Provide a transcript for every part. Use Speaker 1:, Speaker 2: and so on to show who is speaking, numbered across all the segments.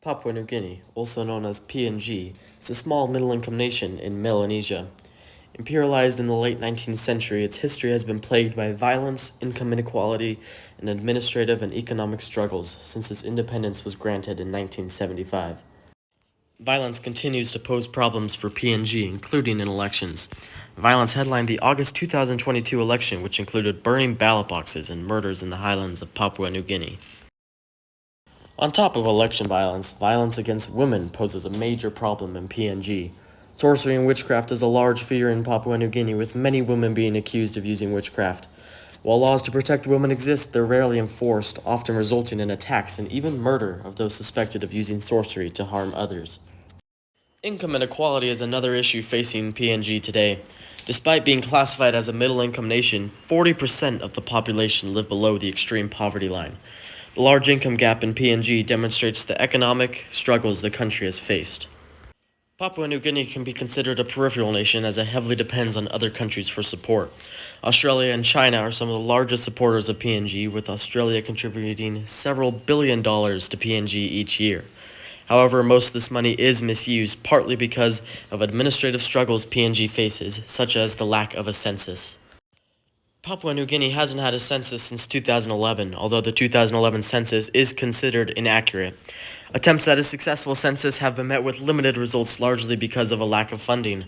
Speaker 1: Papua New Guinea, also known as PNG, is a small middle-income nation in Melanesia. Imperialized in the late 19th century, its history has been plagued by violence, income inequality, and administrative and economic struggles since its independence was granted in 1975. Violence continues to pose problems for PNG, including in elections. Violence headlined the August 2022 election, which included burning ballot boxes and murders in the highlands of Papua New Guinea. On top of election violence, violence against women poses a major problem in PNG. Sorcery and witchcraft is a large fear in Papua New Guinea, with many women being accused of using witchcraft. While laws to protect women exist, they're rarely enforced, often resulting in attacks and even murder of those suspected of using sorcery to harm others. Income inequality is another issue facing PNG today. Despite being classified as a middle-income nation, 40% of the population live below the extreme poverty line. The large income gap in PNG demonstrates the economic struggles the country has faced. Papua New Guinea can be considered a peripheral nation as it heavily depends on other countries for support. Australia and China are some of the largest supporters of PNG, with Australia contributing several $billions to PNG each year. However, most of this money is misused, partly because of administrative struggles PNG faces, such as the lack of a census. Papua New Guinea hasn't had a census since 2011, although the 2011 census is considered inaccurate. Attempts at a successful census have been met with limited results, largely because of a lack of funding.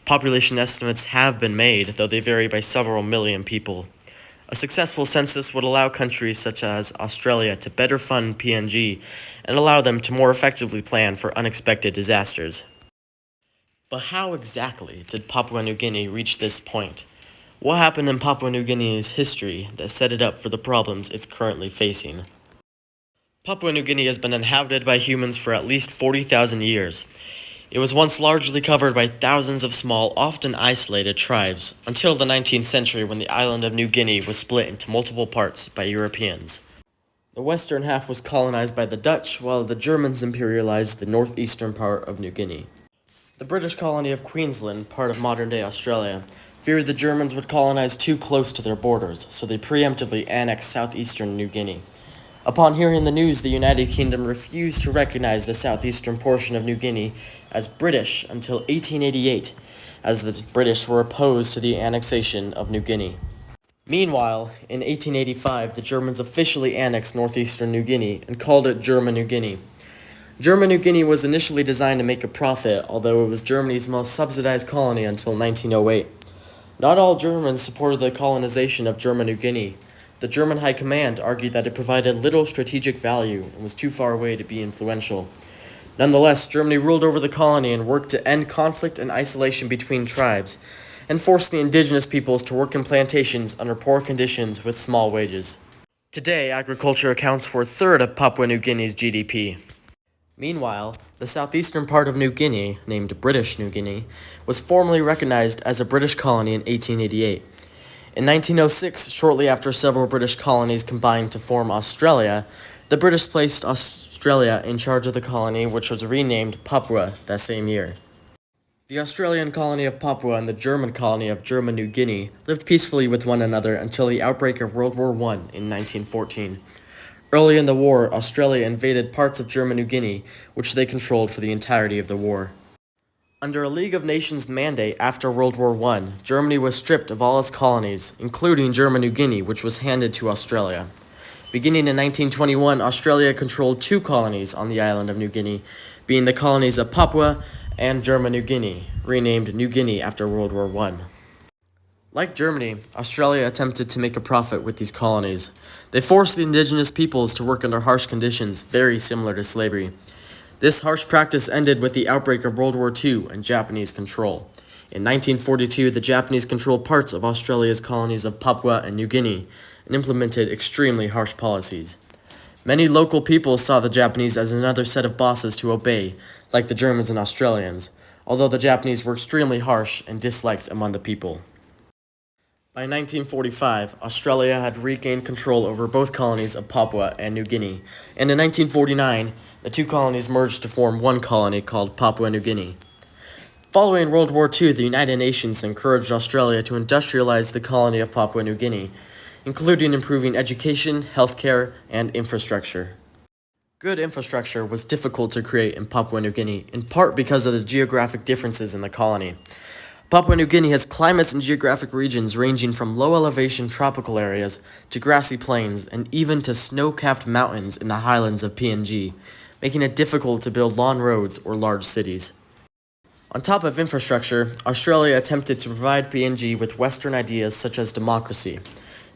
Speaker 1: Population estimates have been made, though they vary by several million people. A successful census would allow countries such as Australia to better fund PNG and allow them to more effectively plan for unexpected disasters. But how exactly did Papua New Guinea reach this point? What happened in Papua New Guinea's history that set it up for the problems it's currently facing? Papua New Guinea has been inhabited by humans for at least 40,000 years. It was once largely covered by thousands of small, often isolated tribes, until the 19th century when the island of New Guinea was split into multiple parts by Europeans. The western half was colonized by the Dutch, while the Germans imperialized the northeastern part of New Guinea. The British colony of Queensland, part of modern-day Australia, feared the Germans would colonize too close to their borders, so they preemptively annexed southeastern New Guinea. Upon hearing the news, the United Kingdom refused to recognize the southeastern portion of New Guinea as British until 1888, as the British were opposed to the annexation of New Guinea. Meanwhile, in 1885, the Germans officially annexed northeastern New Guinea and called it German New Guinea. German New Guinea was initially designed to make a profit, although it was Germany's most subsidized colony until 1908. Not all Germans supported the colonization of German New Guinea. The German High Command argued that it provided little strategic value and was too far away to be influential. Nonetheless, Germany ruled over the colony and worked to end conflict and isolation between tribes, and forced the indigenous peoples to work in plantations under poor conditions with small wages. Today, agriculture accounts for a third of Papua New Guinea's GDP. Meanwhile, the southeastern part of New Guinea, named British New Guinea, was formally recognized as a British colony in 1888. In 1906, shortly after several British colonies combined to form Australia, the British placed Australia in charge of the colony, which was renamed Papua that same year. The Australian colony of Papua and the German colony of German New Guinea lived peacefully with one another until the outbreak of World War I in 1914. Early in the war, Australia invaded parts of German New Guinea, which they controlled for the entirety of the war. Under a League of Nations mandate after World War I, Germany was stripped of all its colonies, including German New Guinea, which was handed to Australia. Beginning in 1921, Australia controlled two colonies on the island of New Guinea, being the colonies of Papua and German New Guinea, renamed New Guinea after World War I. Like Germany, Australia attempted to make a profit with these colonies. They forced the indigenous peoples to work under harsh conditions, very similar to slavery. This harsh practice ended with the outbreak of World War II and Japanese control. In 1942, the Japanese controlled parts of Australia's colonies of Papua and New Guinea and implemented extremely harsh policies. Many local people saw the Japanese as another set of bosses to obey, like the Germans and Australians, although the Japanese were extremely harsh and disliked among the people. By 1945, Australia had regained control over both colonies of Papua and New Guinea, and in 1949, the two colonies merged to form one colony called Papua New Guinea. Following World War II, the United Nations encouraged Australia to industrialize the colony of Papua New Guinea, including improving education, healthcare, and infrastructure. Good infrastructure was difficult to create in Papua New Guinea, in part because of the geographic differences in the colony. Papua New Guinea has climates and geographic regions ranging from low-elevation tropical areas to grassy plains and even to snow-capped mountains in the highlands of PNG, making it difficult to build long roads or large cities. On top of infrastructure, Australia attempted to provide PNG with Western ideas such as democracy.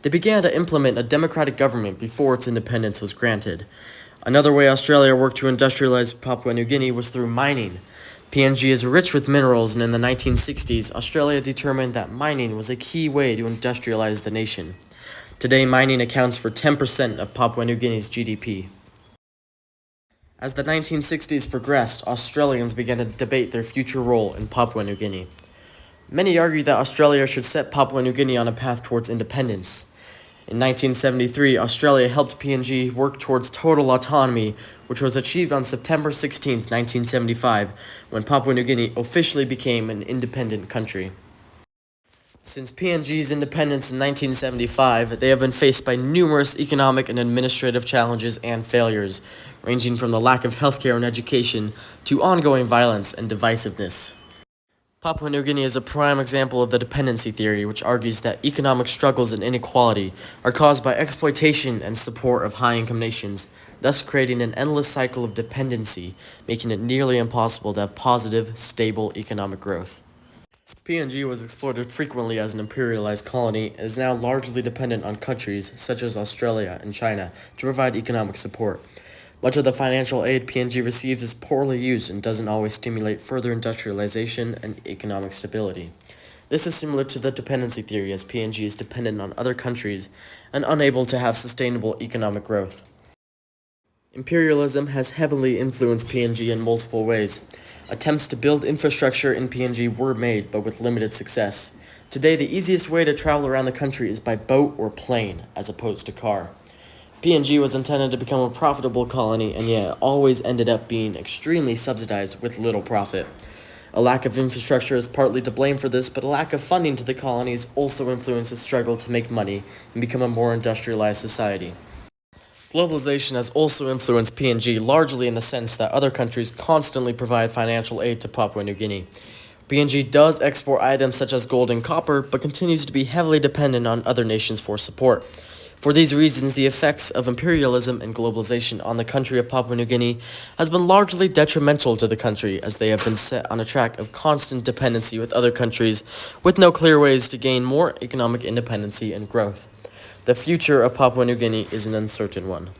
Speaker 1: They began to implement a democratic government before its independence was granted. Another way Australia worked to industrialize Papua New Guinea was through mining. PNG is rich with minerals, and in the 1960s, Australia determined that mining was a key way to industrialize the nation. Today, mining accounts for 10% of Papua New Guinea's GDP. As the 1960s progressed, Australians began to debate their future role in Papua New Guinea. Many argued that Australia should set Papua New Guinea on a path towards independence. In 1973, Australia helped PNG work towards total autonomy, which was achieved on September 16, 1975, when Papua New Guinea officially became an independent country. Since PNG's independence in 1975, they have been faced by numerous economic and administrative challenges and failures, ranging from the lack of healthcare and education to ongoing violence and divisiveness. Papua New Guinea is a prime example of the dependency theory, which argues that economic struggles and inequality are caused by exploitation and support of high-income nations, thus creating an endless cycle of dependency, making it nearly impossible to have positive, stable economic growth. PNG was exploited frequently as an imperialized colony and is now largely dependent on countries such as Australia and China to provide economic support. Much of the financial aid PNG receives is poorly used and doesn't always stimulate further industrialization and economic stability. This is similar to the dependency theory, as PNG is dependent on other countries and unable to have sustainable economic growth. Imperialism has heavily influenced PNG in multiple ways. Attempts to build infrastructure in PNG were made, but with limited success. Today, the easiest way to travel around the country is by boat or plane, as opposed to car. PNG was intended to become a profitable colony, and yet it always ended up being extremely subsidized with little profit. A lack of infrastructure is partly to blame for this, but a lack of funding to the colonies also influenced its struggle to make money and become a more industrialized society. Globalization has also influenced PNG largely in the sense that other countries constantly provide financial aid to Papua New Guinea. PNG does export items such as gold and copper, but continues to be heavily dependent on other nations for support. For these reasons, the effects of imperialism and globalization on the country of Papua New Guinea has been largely detrimental to the country, as they have been set on a track of constant dependency with other countries with no clear ways to gain more economic independency and growth. The future of Papua New Guinea is an uncertain one.